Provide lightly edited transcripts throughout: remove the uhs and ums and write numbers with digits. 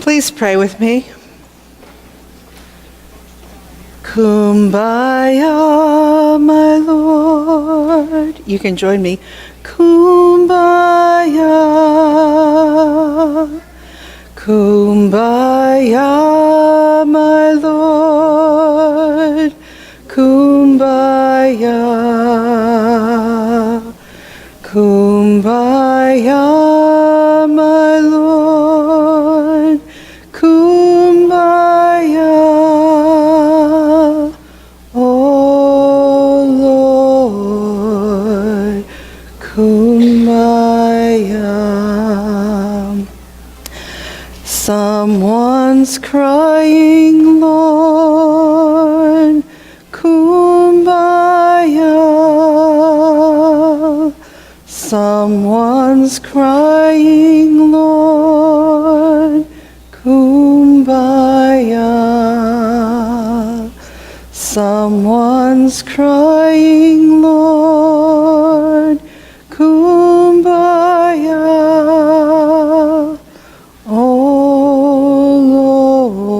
Please pray with me. Kumbaya, my Lord. You can join me. Kumbaya. Kumbaya, my Lord. Kumbaya. Kumbaya, my Lord. Kumbaya. Oh Lord, Kumbaya. Someone's crying, Lord, Kumbaya. Someone's crying, Lord, Kumbaya. Someone's crying, Lord, Kumbaya. Oh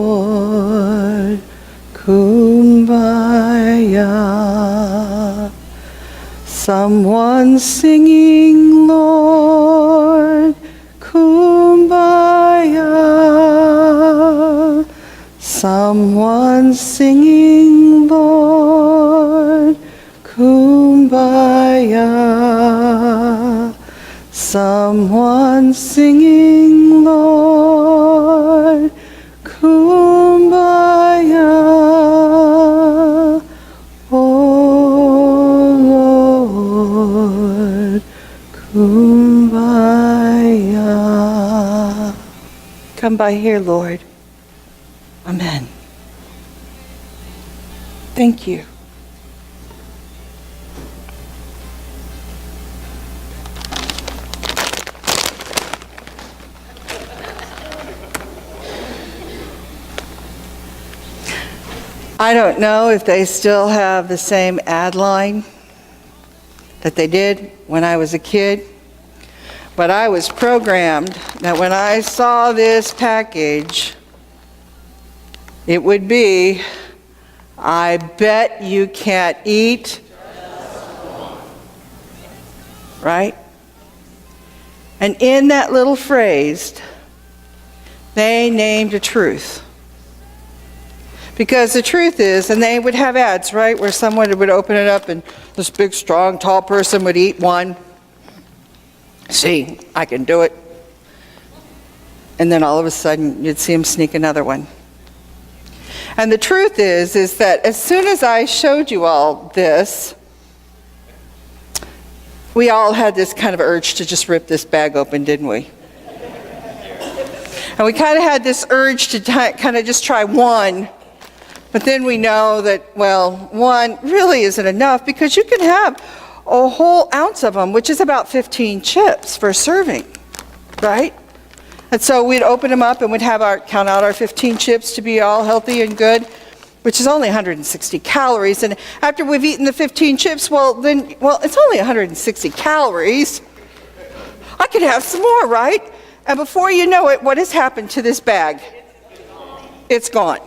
Lord, Kumbaya. Someone's singing, Lord, Kumbaya. Someone's singing, Lord, Kumbaya. Someone's singing, Lord, Kumbaya. Oh Lord, Kumbaya. Come by here, Lord. Amen. Thank you. I don't know if they still have the same ad line that they did when I was a kid, but I was programmed that when I saw this package, it would be, I bet you can't eat, right? And in that little phrase, they named a truth. Because the truth is, and they would have ads, right, where someone would open it up and this big, strong, tall person would eat one. See, I can do it. And then all of a sudden, you'd see him sneak another one. And the truth is that as soon as I showed you all this, we all had this kind of urge to just rip this bag open, didn't we? And we kind of had this urge to kind of just try one. But then we know that, well, one really isn't enough because you can have a whole ounce of them, which is about 15 chips for a serving, right? And so we'd open them up and we'd have count out our 15 chips to be all healthy and good, which is only 160 calories. And after we've eaten the 15 chips, well, it's only 160 calories. I could have some more, right? And before you know it, what has happened to this bag? It's gone.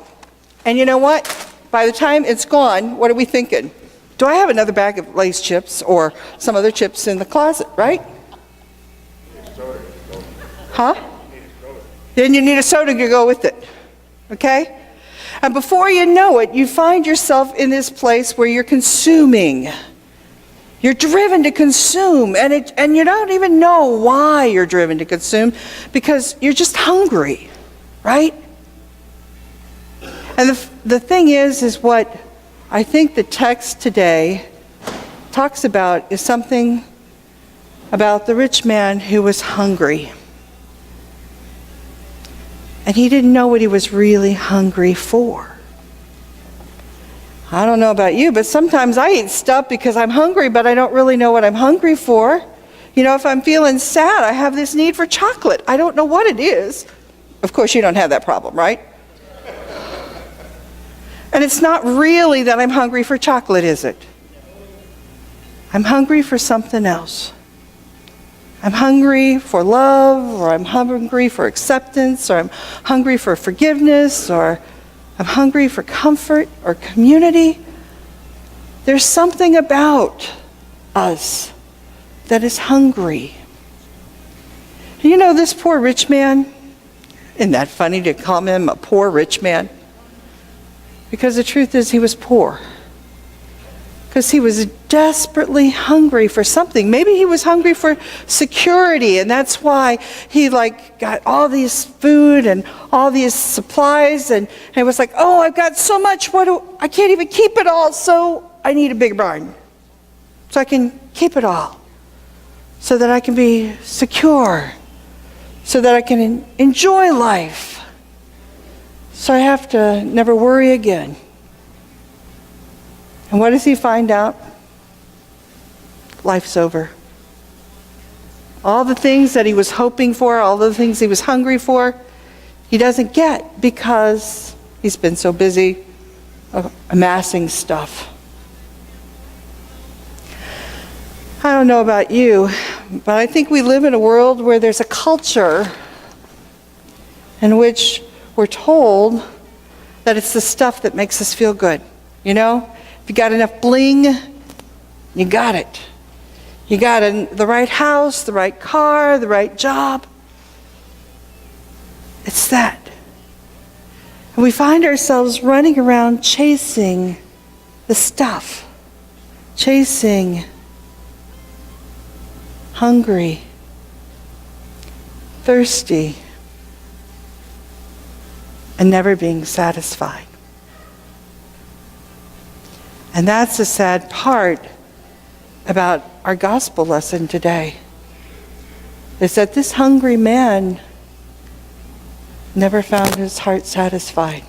And you know what? By the time it's gone, what are we thinking? Do I have another bag of Lay's chips or some other chips in the closet, right? Huh? Then you need a soda to go with it, okay? And before you know it, you find yourself in this place where you're consuming. You're driven to consume, and you don't even know why you're driven to consume because you're just hungry, right? And the thing is what I think the text today talks about is something about the rich man who was hungry. And he didn't know what he was really hungry for. I don't know about you, but sometimes I eat stuff because I'm hungry, but I don't really know what I'm hungry for. You know, if I'm feeling sad, I have this need for chocolate. I don't know what it is. Of course, you don't have that problem, right? And it's not really that I'm hungry for chocolate, is it? I'm hungry for something else. I'm hungry for love, or I'm hungry for acceptance, or I'm hungry for forgiveness, or I'm hungry for comfort or community. There's something about us that is hungry. You know, this poor rich man, isn't that funny to call him a poor rich man? Because the truth is he was poor. Because he was desperately hungry for something. Maybe he was hungry for security, and that's why he got all these food and all these supplies, and it was like, oh, I've got so much, I can't even keep it all, so I need a big barn. So I can keep it all. So that I can be secure. So that I can enjoy life. So I have to never worry again. And what does he find out? Life's over. All the things that he was hoping for, all the things he was hungry for, he doesn't get because he's been so busy amassing stuff. I don't know about you, but I think we live in a world where there's a culture in which we're told that it's the stuff that makes us feel good. You know? If you got enough bling, you got it. You got the right house, the right car, the right job. It's that. And we find ourselves running around chasing the stuff. Chasing hungry, thirsty, and never being satisfied. And that's the sad part about our gospel lesson today, is that this hungry man never found his heart satisfied.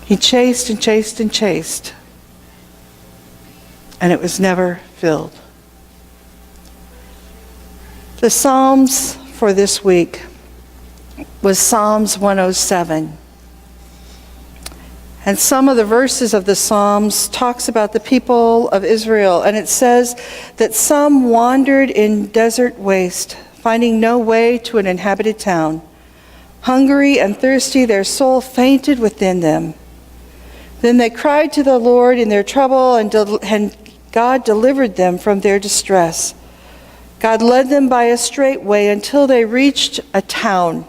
He chased and chased and chased, and it was never filled. The Psalms for this week was Psalms 107. And some of the verses of the Psalms talks about the people of Israel, and it says that some wandered in desert waste, finding no way to an inhabited town. Hungry and thirsty, their soul fainted within them. Then they cried to the Lord in their trouble, and God delivered them from their distress. God led them by a straight way until they reached a town.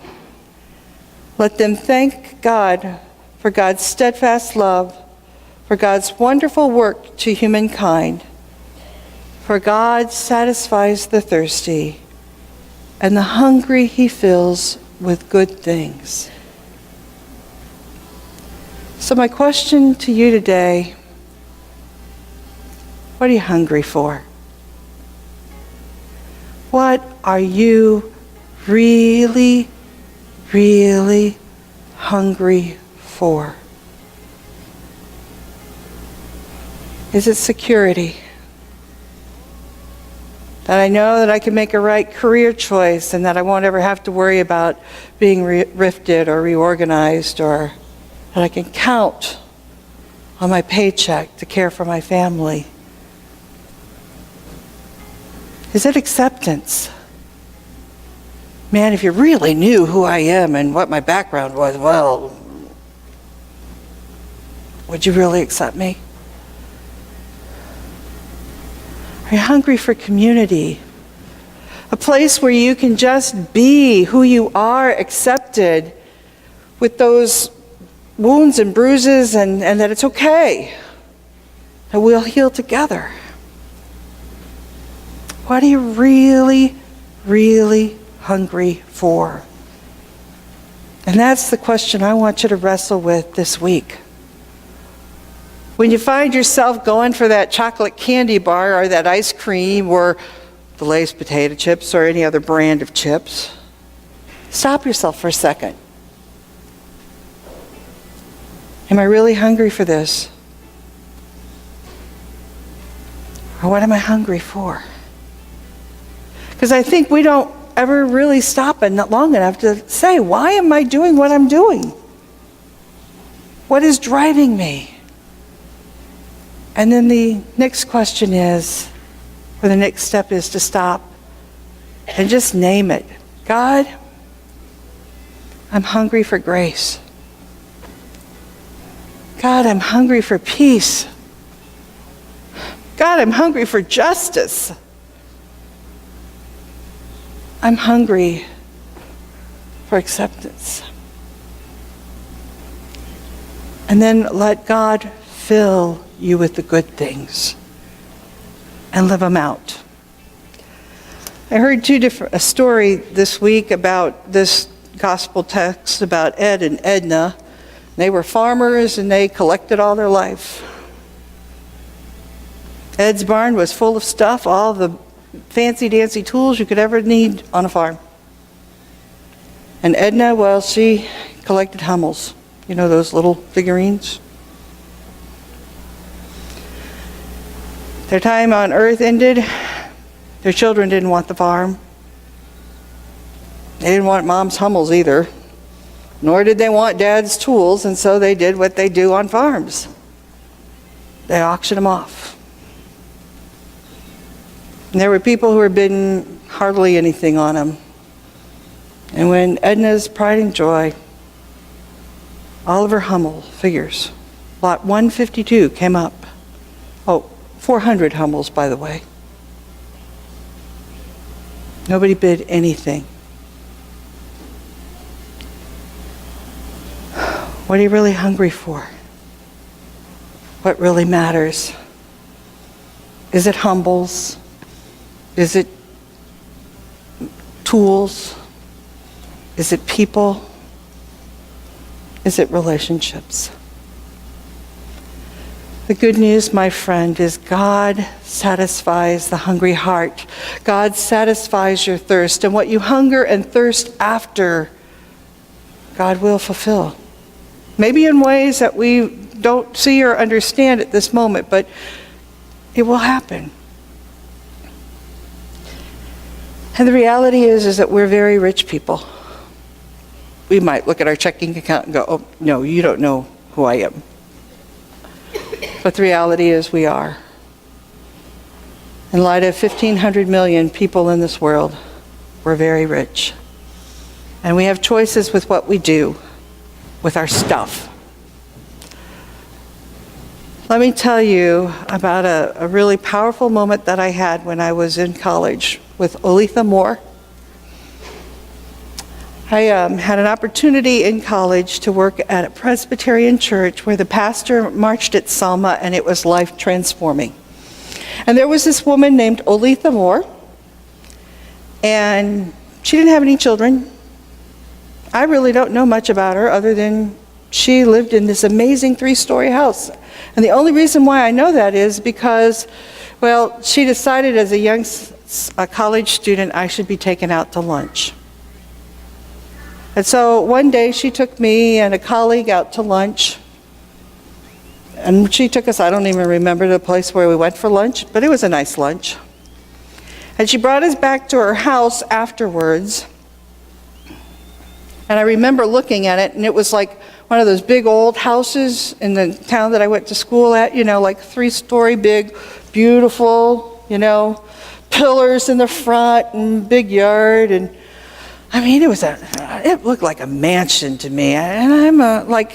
Let them thank God for God's steadfast love, for God's wonderful work to humankind. For God satisfies the thirsty, and the hungry he fills with good things. So my question to you today, what are you hungry for? What are you really, really hungry for? Is it security? That I know that I can make a right career choice and that I won't ever have to worry about being rifted or reorganized, or that I can count on my paycheck to care for my family? Is it acceptance? Man, if you really knew who I am and what my background was, well, would you really accept me? Are you hungry for community? A place where you can just be who you are, accepted with those wounds and bruises, and that it's okay, that we'll heal together. What are you really, really hungry for? And that's the question I want you to wrestle with this week. When you find yourself going for that chocolate candy bar or that ice cream or the Lay's potato chips or any other brand of chips, stop yourself for a second. Am I really hungry for this? Or what am I hungry for? Because I think we don't ever really stop long enough to say, why am I doing what I'm doing? What is driving me? And then the next question is, for the next step is to stop and just name it. God, I'm hungry for grace. God, I'm hungry for peace. God, I'm hungry for justice. I'm hungry for acceptance. And then let God fill you with the good things and live them out. I heard a story this week about this gospel text about Ed and Edna. They were farmers and they collected all their life. Ed's barn was full of stuff, all the fancy dancy tools you could ever need on a farm. And Edna, well, she collected Hummels. You know, those little figurines? Their time on earth ended. Their children didn't want the farm. They didn't want Mom's Hummels either. Nor did they want Dad's tools, and so they did what they do on farms. They auctioned them off. And there were people who were bidding hardly anything on them. And when Edna's pride and joy, Oliver Hummel figures, lot 152 came up. Oh, 400 Hummels, by the way. Nobody bid anything. What are you really hungry for? What really matters? Is it Humbles? Is it tools? Is it people? Is it relationships? The good news, my friend, is God satisfies the hungry heart. God satisfies your thirst. And what you hunger and thirst after, God will fulfill. Maybe in ways that we don't see or understand at this moment, but it will happen. And the reality is that we're very rich people. We might look at our checking account and go, oh, no, you don't know who I am. But the reality is we are. In light of 1,500 million people in this world, we're very rich. And we have choices with what we do with our stuff. Let me tell you about a really powerful moment that I had when I was in college with Olitha Moore. I had an opportunity in college to work at a Presbyterian church where the pastor marched at Selma, and it was life transforming. And there was this woman named Olitha Moore, and she didn't have any children. I really don't know much about her other than she lived in this amazing 3-story house. And the only reason why I know that is because, well, she decided as a college student I should be taken out to lunch. And so one day she took me and a colleague out to lunch. And she took us, I don't even remember the place where we went for lunch, but it was a nice lunch. And she brought us back to her house afterwards. And I remember looking at it, and it was like one of those big old houses in the town that I went to school at, you know, like 3-story big, beautiful, you know, pillars in the front and big yard. And I mean, it looked like a mansion to me. And I'm like